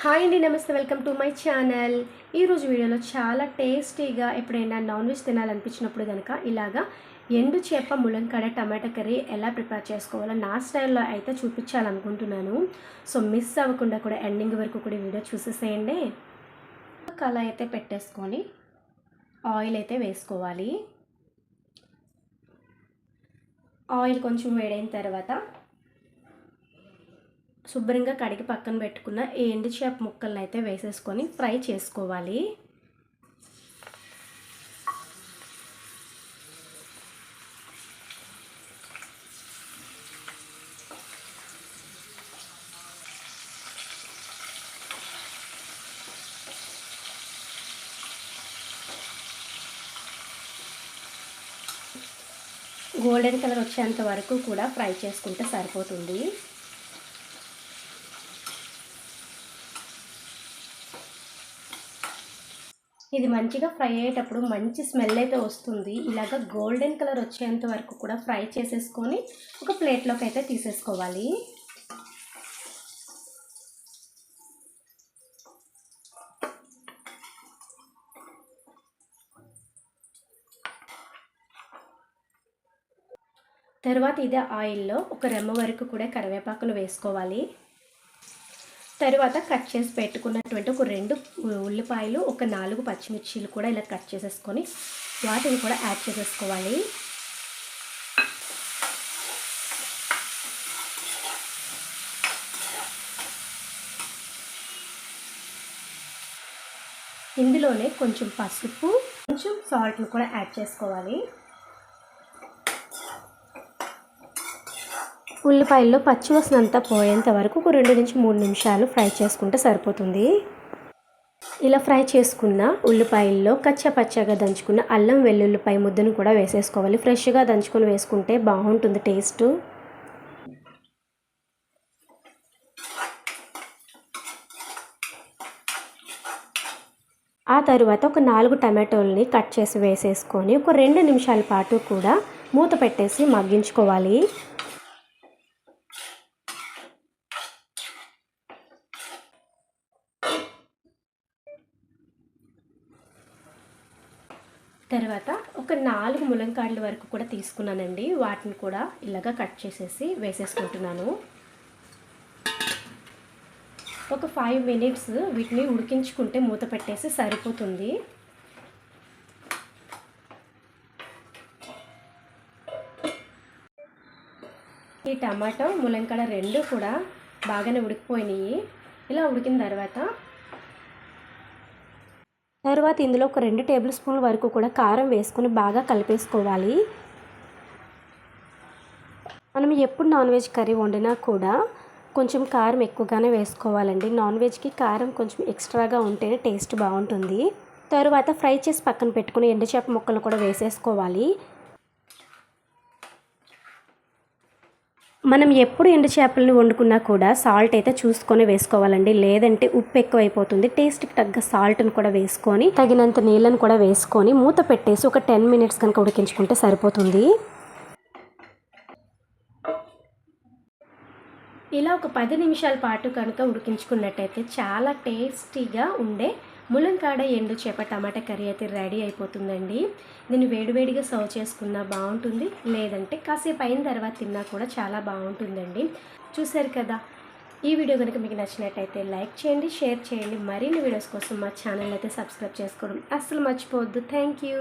Hi అండి, నమస్తే. Welcome to my channel. ఈరోజు వీడియోలో చాలా టేస్టీగా ఎప్పుడైనా నాన్ వెజ్ తినాలనిపించినప్పుడు కనుక ఇలాగా ఎండు చేప ములంకాడ టమాటా కర్రీ ఎలా ప్రిపేర్ చేసుకోవాలో నా స్టైల్లో అయితే చూపించాలనుకుంటున్నాను. సో మిస్ అవ్వకుండా కూడా ఎండింగ్ వరకు కూడా వీడియో చూసేసేయండి. కళాయి అయితే పెట్టేసుకొని ఆయిల్ అయితే వేసుకోవాలి. ఆయిల్ కొంచెం వేడైన తర్వాత శుభ్రంగా కడిగి పక్కన పెట్టుకున్న ఈ ఎండు చేప ముక్కలను అయితే వేసేసుకొని ఫ్రై చేసుకోవాలి. గోల్డెన్ కలర్ వచ్చేంత వరకు కూడా ఫ్రై చేసుకుంటే సరిపోతుంది. ఇది మంచిగా ఫ్రై అయ్యేటప్పుడు మంచి స్మెల్ అయితే వస్తుంది. ఇలాగ గోల్డెన్ కలర్ వచ్చేంత వరకు కూడా ఫ్రై చేసేసుకొని ఒక ప్లేట్లోకి అయితే తీసేసుకోవాలి. తర్వాత ఇదే ఆయిల్లో ఒక రెమ్మ వరకు కూడా కరివేపాకును వేసుకోవాలి. తర్వాత కట్ చేసి పెట్టుకున్నటువంటి ఒక 2 ఉల్లిపాయలు, ఒక 4 పచ్చిమిర్చీలు కూడా ఇలా కట్ చేసేసుకొని వాటిని కూడా యాడ్ చేసేసుకోవాలి. ఇందులోనే కొంచెం పసుపు, కొంచెం సాల్ట్ని కూడా యాడ్ చేసుకోవాలి. ఉల్లిపాయల్లో పచ్చివాసన అంతా పోయేంత వరకు ఒక 2 నుంచి 3 నిమిషాలు ఫ్రై చేసుకుంటే సరిపోతుంది. ఇలా ఫ్రై చేసుకున్న ఉల్లిపాయల్లో కచ్చపచ్చగా దంచుకున్న అల్లం వెల్లుల్లిపాయ ముద్దను కూడా వేసేసుకోవాలి. ఫ్రెష్గా దంచుకొని వేసుకుంటే బాగుంటుంది టేస్ట్. ఆ తర్వాత ఒక 4 టమాటోల్ని కట్ చేసి వేసేసుకొని ఒక 2 నిమిషాల పాటు కూడా మూత పెట్టేసి మగ్గించుకోవాలి. తర్వాత ఒక 4 ములంకాడల వరకు కూడా తీసుకున్నానండి. వాటిని కూడా ఇలాగా కట్ చేసేసి వేసేసుకుంటున్నాను. ఒక 5 మినిట్స్ వీటిని ఉడికించుకుంటే మూత పెట్టేసి సరిపోతుంది. ఈ టమాటో ములంకాడ 2 కూడా బాగానే ఉడికిపోయినాయి. ఇలా ఉడికిన తర్వాత ఇందులో ఒక 2 టేబుల్ స్పూన్ల వరకు కూడా కారం వేసుకొని బాగా కలిపేసుకోవాలి. మనం ఎప్పుడు నాన్ వెజ్ కర్రీ వండినా కూడా కొంచెం కారం ఎక్కువగానే వేసుకోవాలండి. నాన్ వెజ్కి కారం కొంచెం ఎక్స్ట్రాగా ఉంటేనే టేస్ట్ బాగుంటుంది. తర్వాత ఫ్రై చేసి పక్కన పెట్టుకుని ఎండు చేప ముక్కలు కూడా వేసేసుకోవాలి. మనం ఎప్పుడు ఎండు చేపలను వండుకున్నా కూడా సాల్ట్ అయితే చూసుకొని వేసుకోవాలండి. లేదంటే ఉప్పు ఎక్కువైపోతుంది. టేస్ట్కి తగ్గ సాల్ట్ని కూడా వేసుకొని తగినంత నీళ్ళని కూడా వేసుకొని మూత పెట్టేసి ఒక 10 మినిట్స్ కనుక ఉడికించుకుంటే సరిపోతుంది. ఇలా ఒక 10 నిమిషాల పాటు కనుక ఉడికించుకున్నట్టయితే చాలా టేస్టీగా ఉండే ములంకాడ ఎండు చేప టమాటా కర్రీ అయితే రెడీ అయిపోతుందండి. దీన్ని వేడివేడిగా సర్వ్ చేసుకున్నా బాగుంటుంది, లేదంటే కాసేపు అయిన తర్వాత తిన్నా కూడా చాలా బాగుంటుందండి. చూసారు కదా, ఈ వీడియో కనుక మీకు నచ్చినట్టయితే లైక్ చేయండి, షేర్ చేయండి. మరిన్ని వీడియోస్ కోసం మా ఛానల్ అయితే సబ్స్క్రైబ్ చేసుకోవడం అస్సలు మర్చిపోవద్దు. Thank you.